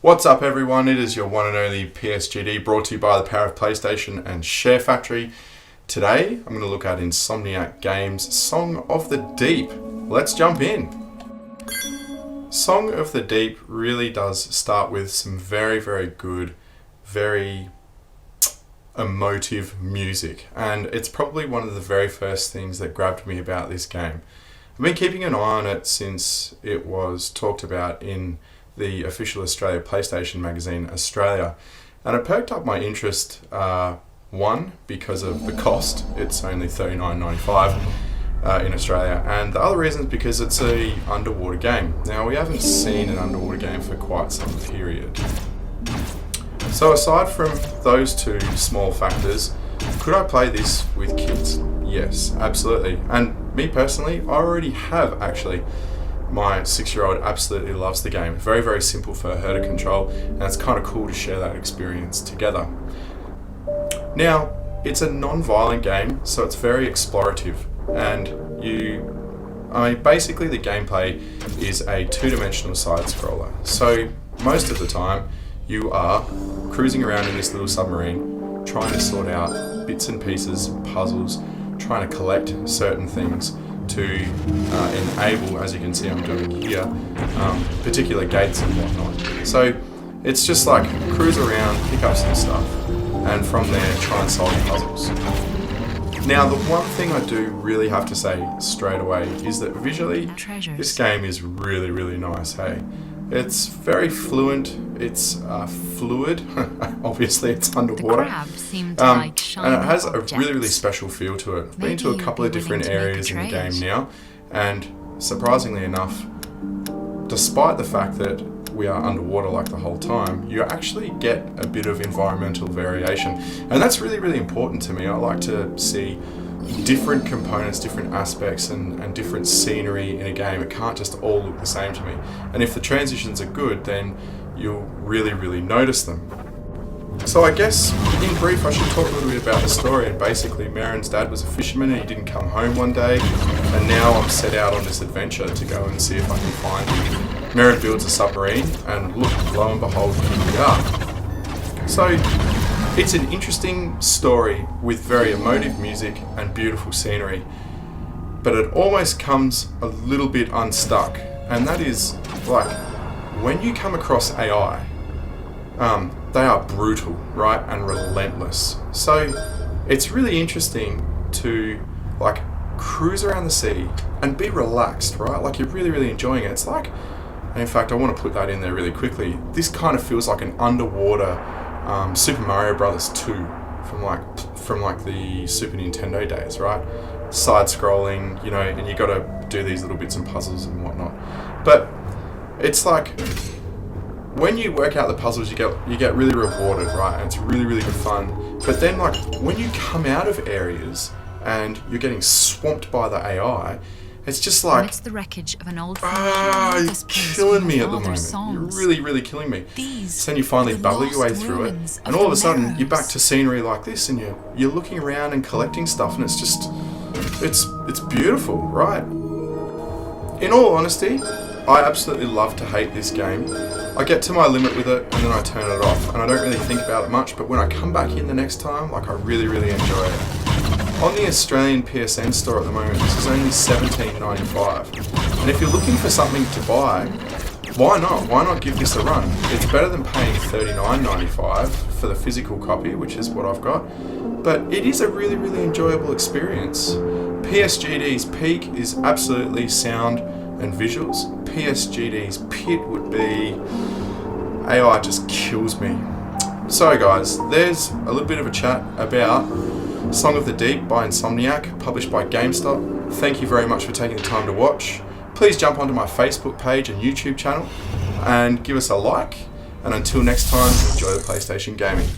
What's up everyone, it is your one and only PSGD, brought to you by the power of PlayStation and Share Factory. Today I'm going to look at Insomniac Games' Song of the Deep. Let's jump in. Song of the Deep really does start with some very good, very emotive music, and it's probably one of the very first things that grabbed me about this game. I've been keeping an eye on it since it was talked about in the official Australia PlayStation magazine Australia, and it perked up my interest, one, because of the cost. It's only $39.95 in Australia, and the other reason is because it's a underwater game. Now, we haven't seen an underwater game for quite some period. So aside from those two small factors, could I play this with kids? Yes, absolutely. And me personally, I already have actually. My 6-year-old absolutely loves the game. Very simple for her to control, and it's kind of cool to share that experience together. Now, it's a non-violent game, so it's very explorative, and basically the gameplay is a two-dimensional side-scroller. So most of the time, you are cruising around in this little submarine, trying to sort out bits and pieces, puzzles, trying to collect certain things to enable, as you can see I'm doing here, particular gates and whatnot. So it's just like cruise around, pick up some stuff, and from there try and solve puzzles. Now, the one thing I do really have to say straight away is that visually this game is really nice. Hey, it's very fluent, it's fluid, obviously it's underwater, and it has a really special feel to it. I've been to a couple of different areas in the game now, and surprisingly enough, despite the fact that we are underwater like the whole time, you actually get a bit of environmental variation, and that's really important to me. I like to see different components, different aspects, and different scenery in a game. It can't just all look the same to me. And if the transitions are good, then you'll really notice them. So I guess, in brief, I should talk a little bit about the story. And basically, Marin's dad was a fisherman and he didn't come home one day, and now I'm set out on this adventure to go and see if I can find him. Marin builds a submarine, and look, lo and behold, here we are. So it's an interesting story with very emotive music and beautiful scenery, but it almost comes a little bit unstuck, and that is, like, when you come across AI, they are brutal, right, and relentless. So it's really interesting to, like, cruise around the sea and be relaxed, right? Like, you're really enjoying it. It's like, and in fact, I want to put that in there really quickly. This kind of feels like an underwater Super Mario Brothers 2 from like the Super Nintendo days, right? Side-scrolling, you know, and you got to do these little bits and puzzles and whatnot. But it's like when you work out the puzzles, you get really rewarded, right? And it's really good fun. But then, like, when you come out of areas and you're getting swamped by the AI, it's just like, it's the wreckage of an old you're killing me at the moment. You're really killing me. So then you finally bubble your way through it, and all of a sudden you're back to scenery like this, and you're looking around and collecting stuff, and it's just, it's beautiful, right? In all honesty, I absolutely love to hate this game. I get to my limit with it, and then I turn it off, and I don't really think about it much, but when I come back in the next time, like, I really enjoy it. On the Australian PSN store at the moment, this is only $17.95. And if you're looking for something to buy, why not? Why not give this a run? It's better than paying $39.95 for the physical copy, which is what I've got. But it is a really enjoyable experience. PSGD's peak is absolutely sound and visuals. PSGD's pit would be AI just kills me. So guys, there's a little bit of a chat about Song of the Deep by Insomniac, published by GameStop. Thank you very much for taking the time to watch. Please jump onto my Facebook page and YouTube channel and give us a like. And until next time, enjoy the PlayStation gaming.